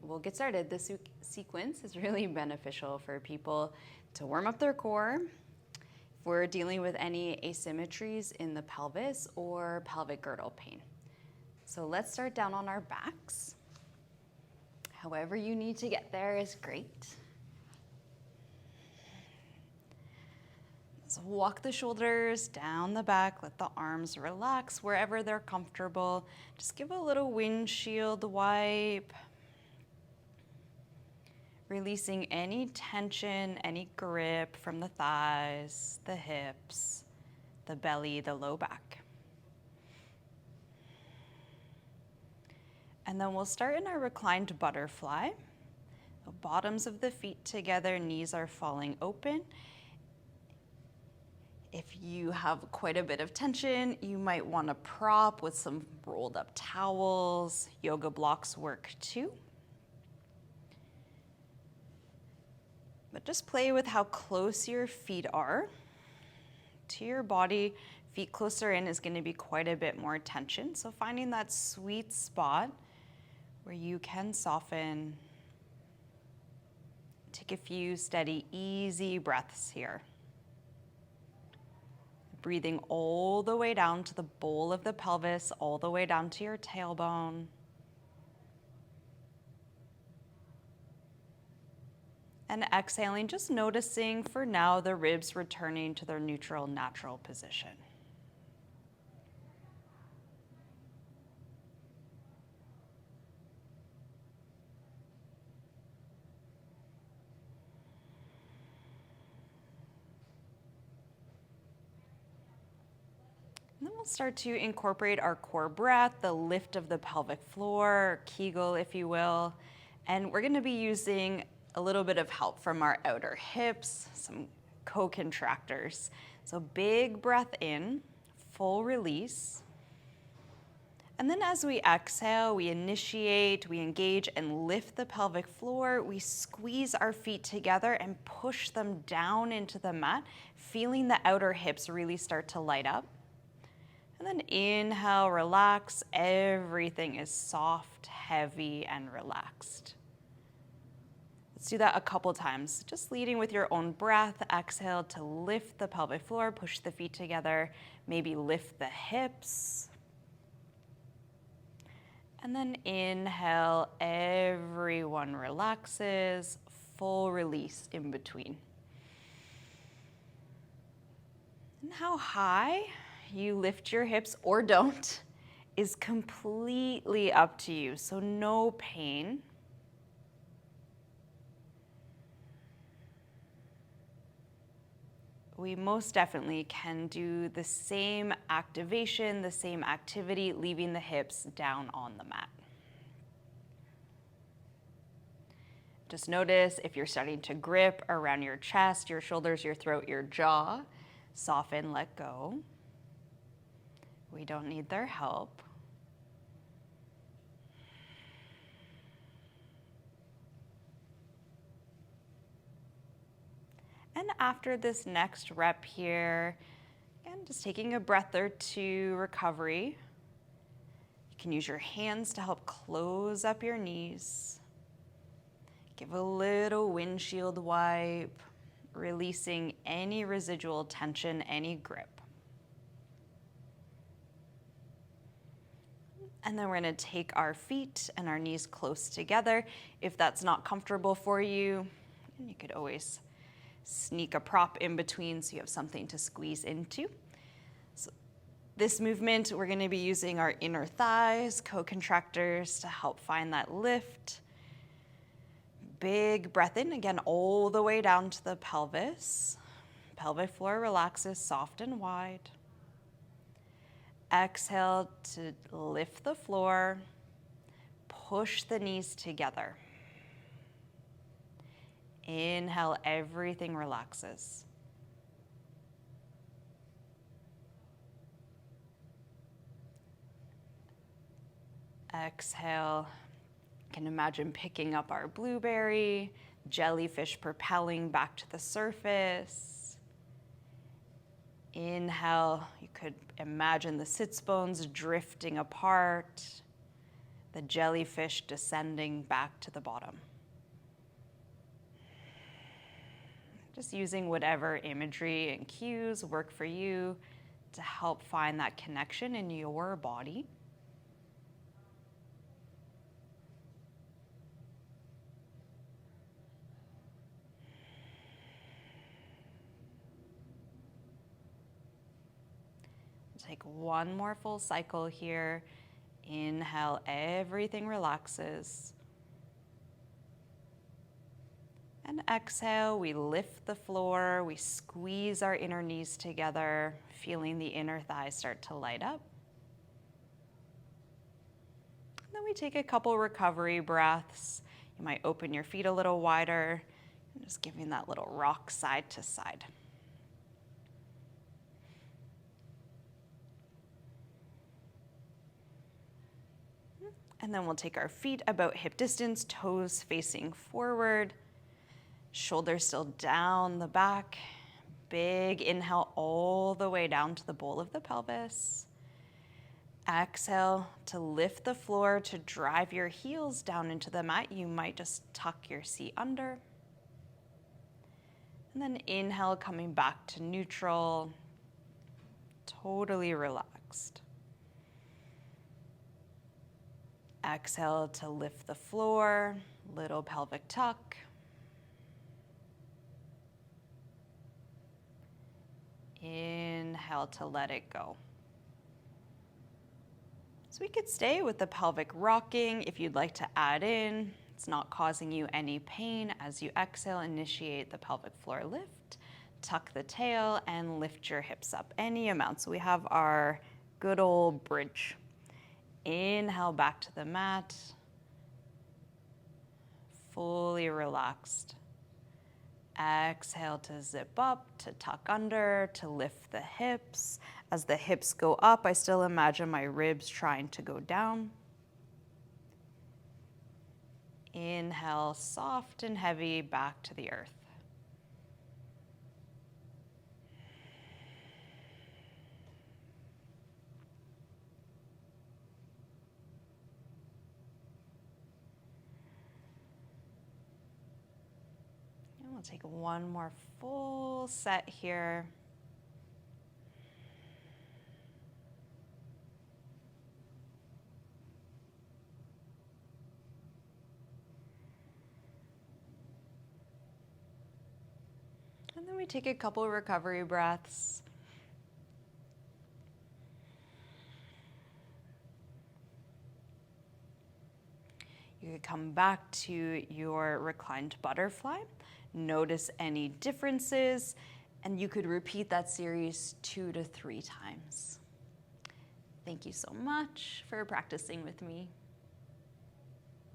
we'll get started. This sequence is really beneficial for people to warm up their core if we're dealing with any asymmetries in the pelvis or pelvic girdle pain. So let's start down on our backs. However you need to get there is great. So walk the shoulders down the back, let the arms relax wherever they're comfortable. Just give a little windshield wipe. Releasing any tension, any grip from the thighs, the hips, the belly, the low back. And then we'll start in our reclined butterfly. The bottoms of the feet together, knees are falling open. If you have quite a bit of tension, you might want to prop with some rolled up towels. Yoga blocks work too. But just play with how close your feet are to your body. Feet closer in is going to be quite a bit more tension. So finding that sweet spot where you can soften. Take a few steady, easy breaths here. Breathing all the way down to the bowl of the pelvis, all the way down to your tailbone. And exhaling, just noticing for now the ribs returning to their neutral, natural position. And then we'll start to incorporate our core breath, the lift of the pelvic floor, Kegel, if you will. And we're gonna be using a little bit of help from our outer hips, some co-contractors. So big breath in, full release. And then as we exhale, we initiate, we engage and lift the pelvic floor. We squeeze our feet together and push them down into the mat, feeling the outer hips really start to light up. And then inhale, relax. Everything is soft, heavy, and relaxed. Let's do that a couple times. Just leading with your own breath. Exhale to lift the pelvic floor, push the feet together, maybe lift the hips. And then inhale, everyone relaxes, full release in between. And how high you lift your hips or don't is completely up to you, so no pain. We most definitely can do the same activation, the same activity, leaving the hips down on the mat. Just notice if you're starting to grip around your chest, your shoulders, your throat, your jaw, soften, let go. We don't need their help. And after this next rep here, again, just taking a breath or two, recovery. You can use your hands to help close up your knees. Give a little windshield wipe, releasing any residual tension, any grip. And then we're gonna take our feet and our knees close together. If that's not comfortable for you, you could always sneak a prop in between so you have something to squeeze into. So this movement, we're gonna be using our inner thighs, co-contractors to help find that lift. Big breath in, again, all the way down to the pelvis. Pelvic floor relaxes, soft and wide. Exhale to lift the floor, push the knees together. Inhale, everything relaxes. Exhale, you can imagine picking up our blueberry, jellyfish propelling back to the surface. Inhale, you could imagine the sits bones drifting apart. the jellyfish descending back to the bottom. Just using whatever imagery and cues work for you to help find that connection in your body. Take one more full cycle here. Inhale, everything relaxes. And exhale, we lift the floor, we squeeze our inner knees together, feeling the inner thighs start to light up. And then we take a couple recovery breaths. You might open your feet a little wider, and just giving that little rock side to side. And then we'll take our feet about hip distance, toes facing forward, shoulders still down the back. Big inhale all the way down to the bowl of the pelvis. Exhale to lift the floor, to drive your heels down into the mat. You might just tuck your seat under. And then inhale, coming back to neutral, totally relaxed. Exhale to lift the floor, little pelvic tuck. Inhale to let it go. So we could stay with the pelvic rocking if you'd like to add in. It's not causing you any pain. As you exhale, initiate the pelvic floor lift, tuck the tail, and lift your hips up any amount. So we have our good old bridge. Inhale back to the mat, fully relaxed. Exhale to zip up, to tuck under, to lift the hips. As the hips go up, I still imagine my ribs trying to go down. Inhale, soft and heavy, back to the earth. We'll take one more full set here. And then we take a couple recovery breaths. You could come back to your reclined butterfly. Notice any differences, and you could repeat that series 2 to 3 times. Thank you so much for practicing with me.